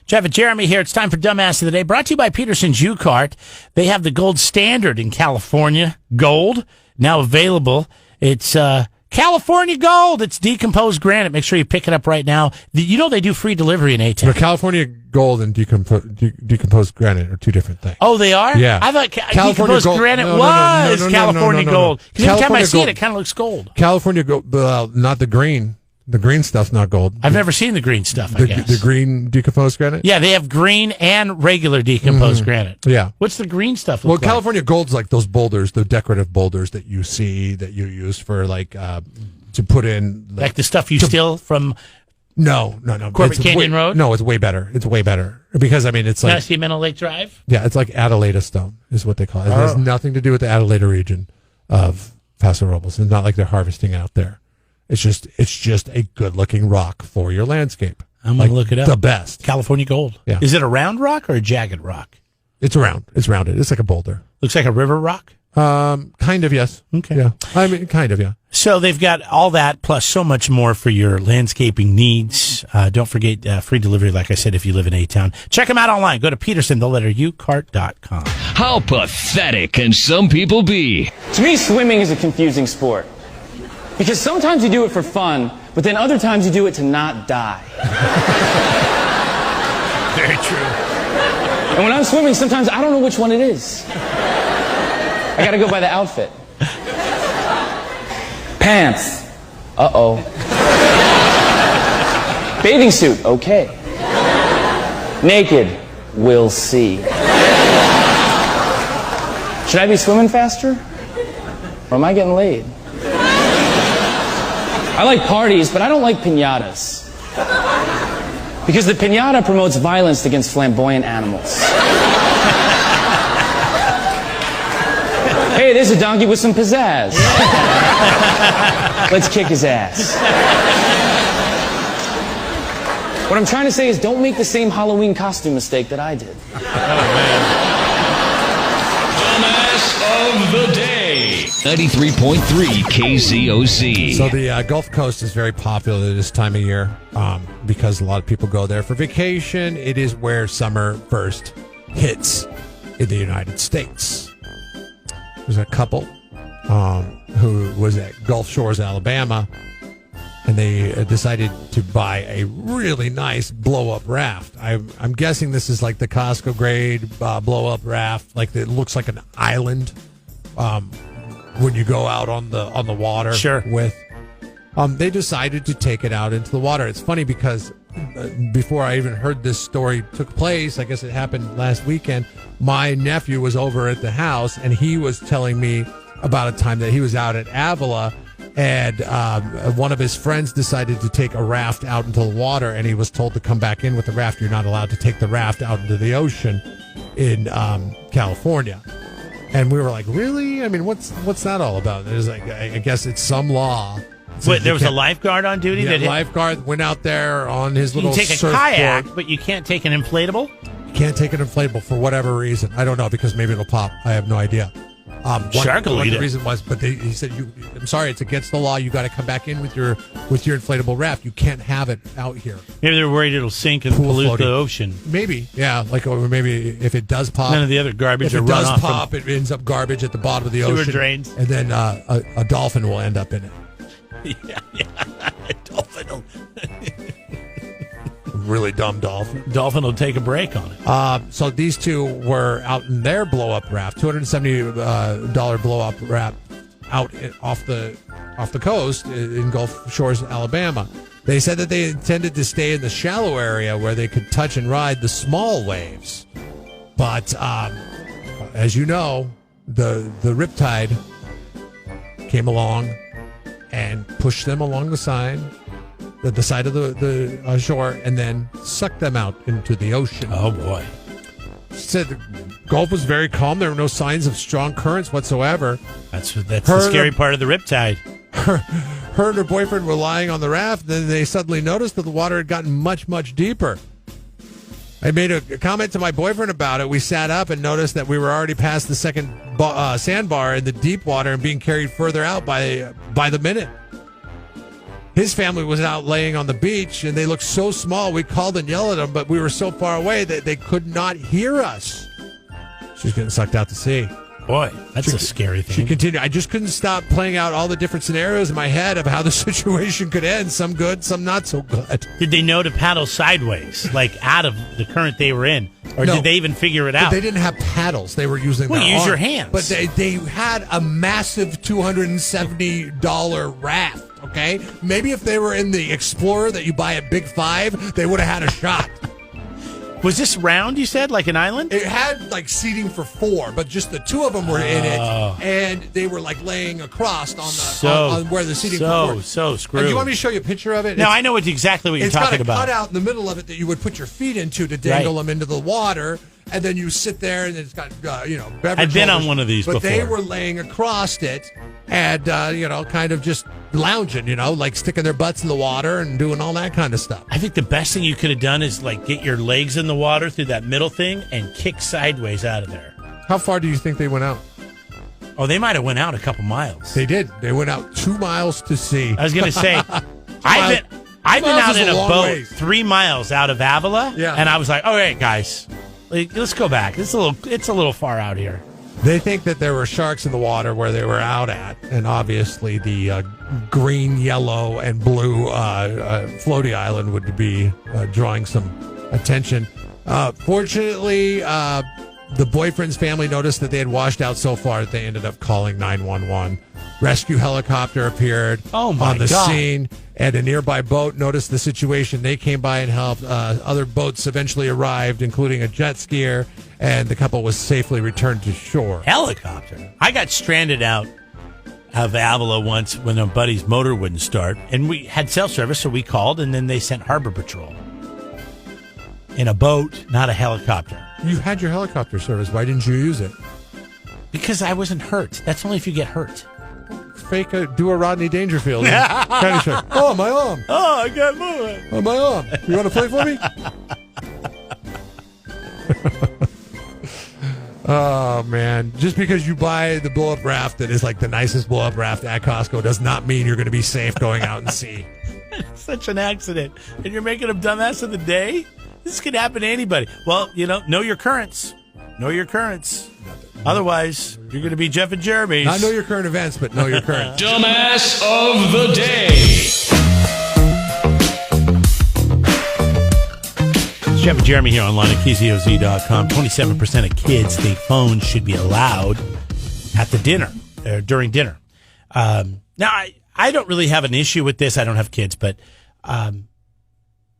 Jeff and Jeremy here. It's time for Dumbass of the Day, brought to you by Peterson's U-Cart. They have the gold standard in California. Gold, now available. It's California Gold. It's decomposed granite. Make sure you pick it up right now. You know they do free delivery in A-Town. But California Gold and decomposed granite are two different things. Oh, they are? Yeah. I thought decomposed granite was California Gold. Because every time I see it, it kind of looks gold. California Gold, not the green. The green stuff's not gold. I've never seen the green stuff, I guess. The green decomposed granite? Yeah, they have green and regular decomposed granite. Yeah. What's the green stuff look like? California Gold's like those boulders, the decorative boulders that you see, that you use for, like, to put in... Like the stuff you steal from... No. Corbett Canyon Road? No, it's way better. It's way better. Because, I mean, it's like... Mental Lake Drive? Yeah, it's like Adelaida stone is what they call it. It has nothing to do with the Adelaida region of Paso Robles. It's not like they're harvesting out there. It's just a good-looking rock for your landscape. I'm going to look it up. The best. California Gold. Yeah. Is it a round rock or a jagged rock? It's round. It's rounded. It's like a boulder. Looks like a river rock? Kind of, yes. Okay. Yeah. I mean, kind of, yeah. So they've got all that plus so much more for your landscaping needs. Don't forget free delivery, like I said, if you live in A-Town. Check them out online. Go to peterson.ucart.com. How pathetic can some people be? To me, swimming is a confusing sport. Because sometimes you do it for fun, but then other times you do it to not die. Very true. And when I'm swimming, sometimes I don't know which one it is. I gotta go by the outfit. Pants. Uh-oh. Bathing suit. Okay. Naked. We'll see. Should I be swimming faster? Or am I getting laid? I like parties, but I don't like piñatas. Because the piñata promotes violence against flamboyant animals. Hey, there's a donkey with some pizzazz. Let's kick his ass. What I'm trying to say is don't make the same Halloween costume mistake that I did. Dumbass of the Day. 93.3 KZOZ. So the Gulf Coast is very popular this time of year because a lot of people go there for vacation. It is where summer first hits in the United States. There's a couple who was at Gulf Shores, Alabama, and they decided to buy a really nice blow-up raft. I'm guessing this is like the Costco grade blow-up raft, like it looks like an island. When you go out on the water, sure. With, they decided to take it out into the water. It's funny because before I even heard this story took place, I guess it happened last weekend. My nephew was over at the house, and he was telling me about a time that he was out at Avila, and one of his friends decided to take a raft out into the water, and he was told to come back in with the raft. You're not allowed to take the raft out into the ocean in California. And we were like, really? I mean, what's that all about? It was like, I guess it's some law. Wait, there was a lifeguard on duty? Yeah, lifeguard went out there on his little surfboard. You can take a kayak, but you can't take an inflatable? You can't take an inflatable for whatever reason. I don't know, because maybe it'll pop. I have no idea. What the reason was, but he said, I'm sorry, it's against the law. You got to come back in with your inflatable raft. You can't have it out here. Maybe they're worried it'll sink and pollute the ocean. Maybe, yeah. Like, or maybe if it does pop, none of the other garbage. If it does pop, it ends up garbage at the bottom of the ocean. Sewer drains, and then a dolphin will end up in it. Yeah, a dolphin will. Really dumb dolphin. Dolphin will take a break on it. So these two were out in their blow-up raft, $270 blow-up raft, out off the coast in Gulf Shores, Alabama. They said that they intended to stay in the shallow area where they could touch and ride the small waves. But as you know, the riptide came along and pushed them along the side of the shore, and then sucked them out into the ocean. Oh, boy. She said the Gulf was very calm. There were no signs of strong currents whatsoever. That's the scary part of the riptide. Her and her boyfriend were lying on the raft, then they suddenly noticed that the water had gotten much, much deeper. I made a comment to my boyfriend about it. We sat up and noticed that we were already past the second sandbar in the deep water and being carried further out by the minute. His family was out laying on the beach, and they looked so small. We called and yelled at them, but we were so far away that they could not hear us. She's getting sucked out to sea. Boy, that's a scary thing. She continued. I just couldn't stop playing out all the different scenarios in my head of how the situation could end. Some good, some not so good. Did they know to paddle sideways, like out of the current they were in? Or No. did they even figure it out? They didn't have paddles. They were using Well, their use arms. your hands. But they had a massive $270 raft, okay? Maybe if they were in the Explorer that you buy at Big Five, they would have had a shot. Was this round, you said, like an island? It had like seating for 4, but just the 2 of them were in it, and they were like laying across on where the seating for 4. So screwed. And you want me to show you a picture of it? No, I know exactly what you're talking It's got a about. cutout in the middle of it that you would put your feet into to dangle them into the water, and then you sit there, and it's got beverage I've been holders. on one of these but before. they were laying across it, and kind of just lounging, like sticking their butts in the water and doing all that kind of stuff. I think the best thing you could have done is like get your legs in the water through that middle thing and kick sideways out of there. How far do you think they went out? Oh, they might have went out a couple miles. They did. They went out 2 miles to sea. I was going to say, I've been miles out is in a a long boat ways. 3 miles out of Avila, Yeah. and I was like, all right, guys, let's go back. It's a little far out here. They think that there were sharks in the water where they were out at, and obviously the green, yellow, and blue floaty island would be drawing some attention. Fortunately, the boyfriend's family noticed that they had washed out so far that they ended up calling 911. Rescue helicopter appeared on the scene, and a nearby boat noticed the situation. They came by and helped. Other boats eventually arrived, including a jet skier, and the couple was safely returned to shore. Helicopter. I got stranded out of Avila once when a buddy's motor wouldn't start, and we had cell service, so we called, and then they sent Harbor Patrol in a boat, not a helicopter. You had your helicopter service. Why didn't you use it? Because I wasn't hurt. That's only if you get hurt. Do a Rodney Dangerfield. Kind of show. Oh, my arm. Oh, I got moving. Oh, my arm. You want to play for me? Oh, man. Just because you buy the blow-up raft that is like the nicest blow-up raft at Costco does not mean you're going to be safe going out and sea. Such an accident. And you're making a dumbass of the day? This could happen to anybody. Well, know your currents. Know your currents. Otherwise, you're going to be Jeff and Jeremy's. Not know your current events, but know your current. Dumbass of the day. It's Jeff and Jeremy here online at KZOZ.com. 27% of kids think phones should be allowed at the dinner, during dinner. Now, I don't really have an issue with this. I don't have kids, but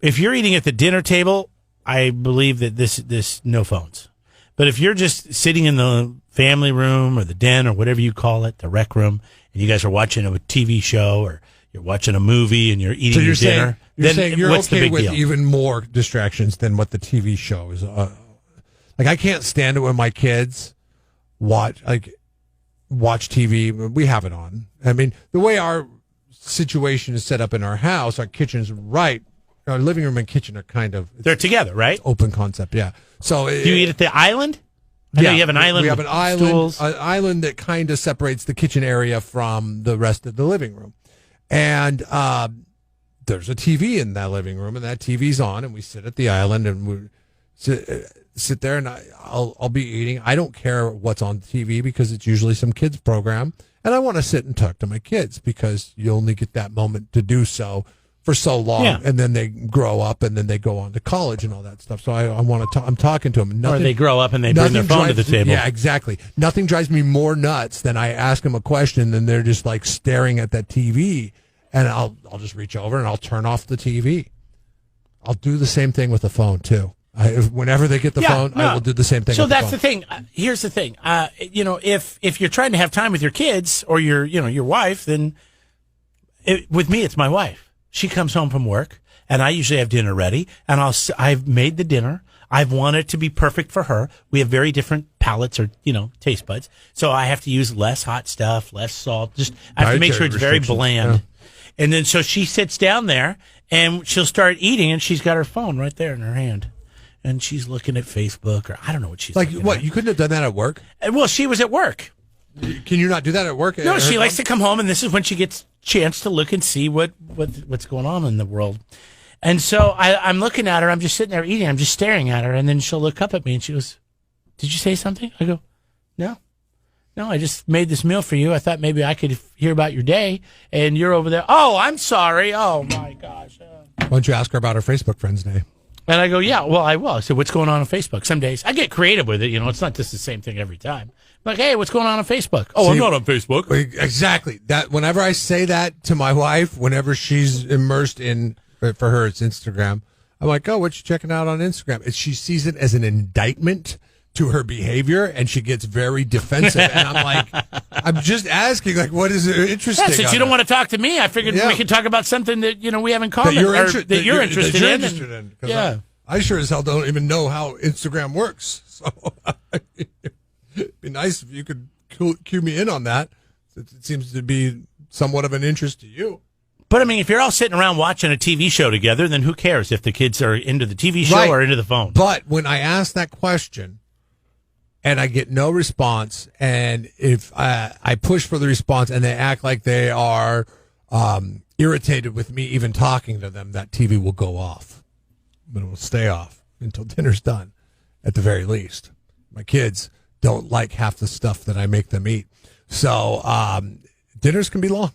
if you're eating at the dinner table, I believe that this no phones. But if you're just sitting in the family room or the den or whatever you call it, the rec room, and you guys are watching a TV show or you're watching a movie and you're eating your dinner, you're saying you're what's the okay big with deal? even more distractions than what the TV show is. Like, I can't stand it when my kids watch TV. We have it on. I mean, the way our situation is set up in our house, our kitchen's right. Our living room and kitchen are kind of They're together, right? open concept, yeah. So Do you eat at the island? I know you have an island. We have with an island, stools. an island that kind of separates the kitchen area from the rest of the living room, and there's a TV in that living room, and that TV's on, and we sit at the island and we sit there, and I'll be eating. I don't care what's on TV because it's usually some kids program, and I want to sit and talk to my kids because you only get that moment to do so for so long, and then they grow up, and then they go on to college and all that stuff. So I want to. I'm talking to them. Or they grow up and they bring their phone to the table. Yeah, exactly. Nothing drives me more nuts than I ask them a question and they're just like staring at that TV, and I'll just reach over and I'll turn off the TV. I'll do the same thing with the phone too. Whenever they get the phone, I will do the same thing. So with that's the the thing. Here's the thing. If you're trying to have time with your kids or your wife, then with me, it's my wife. She comes home from work, and I usually have dinner ready, and I've made the dinner. I've wanted it to be perfect for her. We have very different palates or, taste buds. So I have to use less hot stuff, less salt. I have to make sure it's very bland. Yeah. And then so she sits down there, and she'll start eating, and she's got her phone right there in her hand. And she's looking at Facebook, or I don't know what she's looking at. You couldn't have done that at work? Well, she was at work. Can you not do that at work? No, she likes to come home, and this is when she gets chance to look and see what's going on in the world. And so I'm looking at her. I'm just sitting there eating. I'm just staring at her. And then she'll look up at me and she goes, "Did you say something?" I go, No, I just made this meal for you. I thought maybe I could hear about your day. And you're over there. Oh, I'm sorry. Oh, my gosh. Why don't you ask her about her Facebook Friends Day? And I go, yeah, well, I will. I said, what's going on Facebook? Some days I get creative with it. It's not just the same thing every time. I'm like, hey, what's going on Facebook? Oh, I'm not on Facebook. Exactly. That whenever I say that to my wife, whenever she's immersed in, for her, it's Instagram. I'm like, oh, what you checking out on Instagram? And she sees it as an indictment to her behavior, and she gets very defensive. And I'm like, I'm just asking, like, what is interesting? Yeah, since you don't want to talk to me, I figured we could talk about something that we have in common, that you're interested in. Yeah, I sure as hell don't even know how Instagram works. So it'd be nice if you could cue me in on that. It seems to be somewhat of an interest to you. But, I mean, if you're all sitting around watching a TV show together, then who cares if the kids are into the TV show or into the phone? But when I ask that question and I get no response, and if I push for the response and they act like they are irritated with me even talking to them, that TV will go off. But it will stay off until dinner's done, at the very least. My kids don't like half the stuff that I make them eat. So dinners can be long.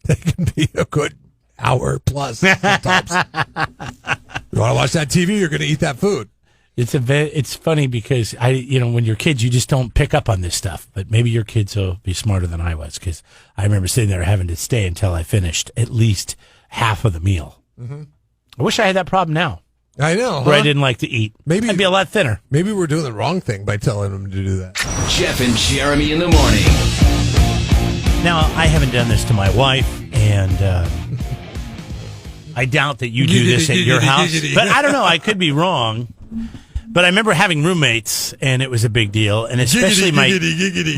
They can be a good hour plus sometimes. You want to watch that TV, you're going to eat that food. It's funny because when you're kids, you just don't pick up on this stuff. But maybe your kids will be smarter than I was, because I remember sitting there having to stay until I finished at least half of the meal. Mm-hmm. I wish I had that problem now. I know. Where I didn't like to eat. Maybe I'd be a lot thinner. Maybe we're doing the wrong thing by telling them to do that. Jeff and Jeremy in the morning. Now, I haven't done this to my wife, and I doubt that you do this at your house. But I don't know. I could be wrong. But I remember having roommates, and it was a big deal. And especially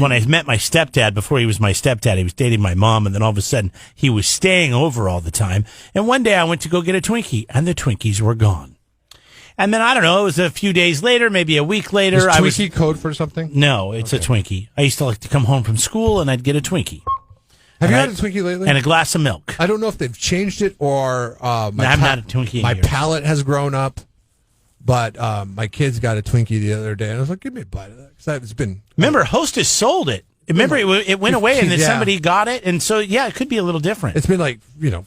when I met my stepdad, before he was my stepdad, he was dating my mom, and then all of a sudden he was staying over all the time. And one day I went to go get a Twinkie, and the Twinkies were gone. And then, I don't know, it was a few days later, maybe a week later. Is Twinkie code for something? No, it's a Twinkie. I used to like to come home from school, and I'd get a Twinkie. Have you had a Twinkie lately? And a glass of milk. I don't know if they've changed it or I've had a Twinkie. My palate has grown up, but my kids got a Twinkie the other day, and I was like, "Give me a bite of that." Because it's been. Remember, Hostess sold it. Remember, it went away, and then somebody got it, and so it could be a little different. It's been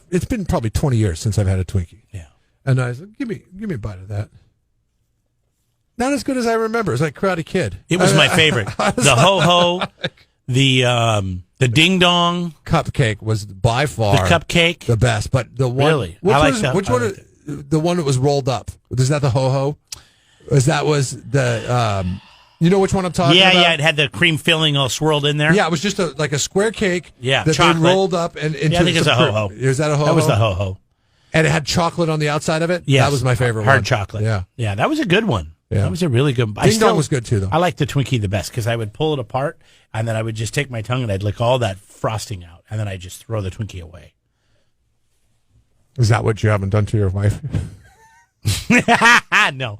it's been probably 20 years since I've had a Twinkie. Yeah, and I was like, "Give me a bite of that." Not as good as I remember. It's like Karate Kid. It was my favorite. The ho-ho, the ding-dong. Cupcake was by far the cupcake, the best. But the one, really, which one? The one that was rolled up. Is that the ho-ho? Was the you know which one I'm talking about? Yeah, it had the cream filling all swirled in there. Yeah, it was just like a square cake. Yeah, that chocolate. they rolled up and into. I think it's a ho-ho. Is that a ho-ho? That was the ho-ho. And it had chocolate on the outside of it. Yes. That was my favorite Hard one. chocolate. Yeah, that was a good one. Yeah. That was a really good one. Ding Dong was good too, though. I liked the Twinkie the best because I would pull it apart, and then I would just take my tongue and I'd lick all that frosting out, and then I'd just throw the Twinkie away. Is that what you haven't done to your wife? No.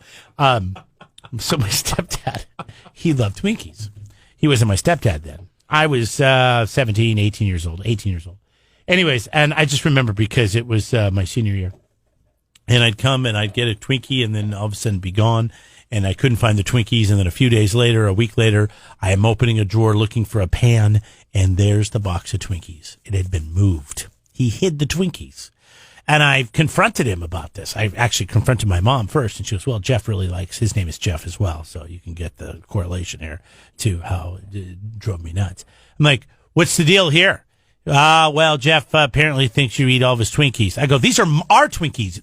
So my stepdad, he loved Twinkies. He wasn't my stepdad then. I was 17, 18 years old. Anyways, and I just remember because it was my senior year. And I'd come and I'd get a Twinkie and then all of a sudden be gone. And I couldn't find the Twinkies. And then a few days later, a week later, I am opening a drawer looking for a pan. And there's the box of Twinkies. It had been moved. He hid the Twinkies. And I confronted him about this. I actually confronted my mom first. And she goes, well, Jeff really likes, his name is Jeff as well. So you can get the correlation here to how it drove me nuts. I'm like, what's the deal here? Well, Jeff apparently thinks you eat all of his Twinkies. I go, these are our Twinkies.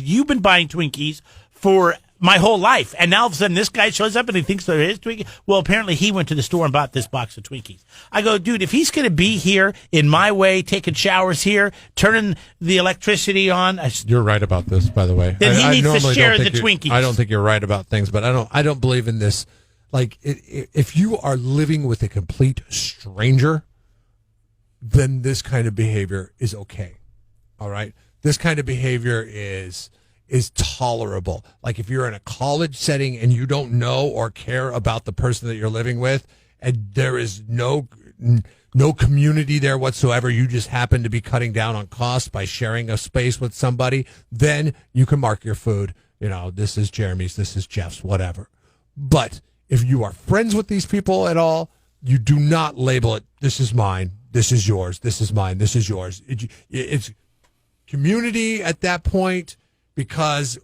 You've been buying Twinkies for my whole life. And now all of a sudden this guy shows up and he thinks they're his Twinkies. Well, apparently he went to the store and bought this box of Twinkies. I go, dude, if he's going to be here in my way, taking showers here, turning the electricity on. You're right about this, by the way. Then he needs to share the Twinkies. I don't think you're right about things, but I don't believe in this. Like, if you are living with a complete stranger, then this kind of behavior is okay. All right? This kind of behavior is tolerable. Like if you're in a college setting and you don't know or care about the person that you're living with, and there is no no community there whatsoever, you just happen to be cutting down on costs by sharing a space with somebody, then you can mark your food. This is Jeremy's, this is Jeff's, whatever. But if you are friends with these people at all, you do not label it, this is mine, this is yours, this is mine, this is yours. It's community at that point, because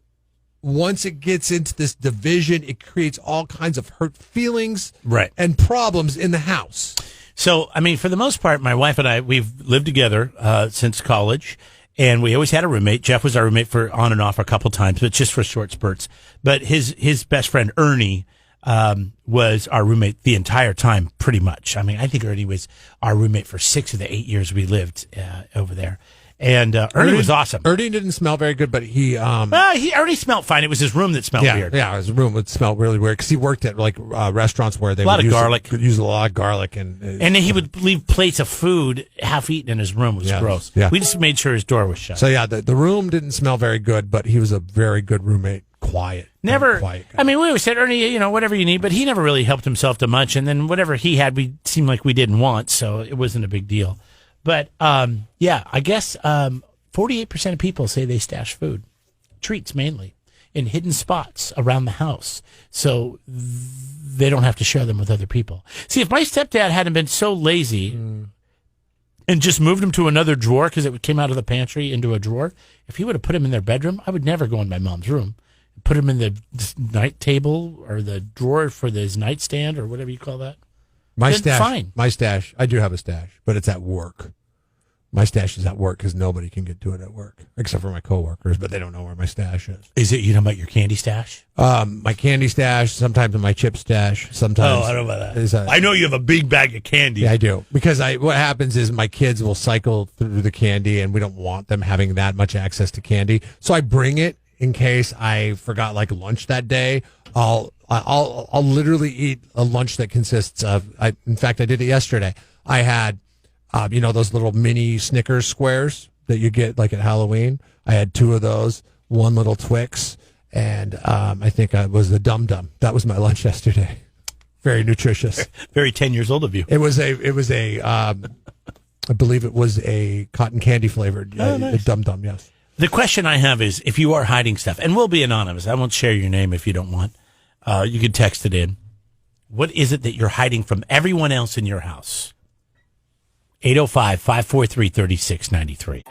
once it gets into this division, it creates all kinds of hurt feelings and problems in the house. So, I mean, for the most part, my wife and I, we've lived together since college, and we always had a roommate. Jeff was our roommate for on and off a couple times, but just for short spurts. But his best friend, Ernie, was our roommate the entire time, pretty much. I mean, I think Ernie was our roommate for 6 of the 8 years we lived over there. And Ernie was awesome. Ernie didn't smell very good, but he Ernie smelled fine. It was his room that smelled weird. Yeah, his room would smell really weird because he worked at restaurants where they use a lot of garlic, and then he would leave plates of food half eaten in his room. It was gross. Yeah. We just made sure his door was shut. So the room didn't smell very good, but he was a very good roommate. Quiet. Quiet. I mean, we always said, Ernie, whatever you need, but he never really helped himself to much. And then whatever he had, we seemed like we didn't want, so it wasn't a big deal. But I guess 48% of people say they stash food, treats mainly, in hidden spots around the house, so they don't have to share them with other people. See, if my stepdad hadn't been so lazy and just moved them to another drawer because it came out of the pantry into a drawer, if he would have put them in their bedroom, I would never go in my mom's room. Put them in the night table or the drawer for his nightstand or whatever you call that. My stash, fine. My stash, I do have a stash, but it's at work. My stash is at work because nobody can get to it at work except for my coworkers, but they don't know where my stash is. Is it, about your candy stash? My candy stash, sometimes my chip stash, sometimes. Oh, I don't know about that. I know you have a big bag of candy. Yeah, I do. Because what happens is my kids will cycle through the candy and we don't want them having that much access to candy. So I bring it in case I forgot lunch that day. I'll literally eat a lunch that consists of, in fact, I did it yesterday. I had, those little mini Snickers squares that you get at Halloween. I had 2 of those, 1 little Twix, and I think it was the Dum Dum. That was my lunch yesterday. Very nutritious. Very 10 years old of you. It was I believe it was a cotton candy flavored nice. Dum Dum. Yes. The question I have is, if you are hiding stuff, and we'll be anonymous, I won't share your name if you don't want. You can text it in. What is it that you're hiding from everyone else in your house? 805-543-3693.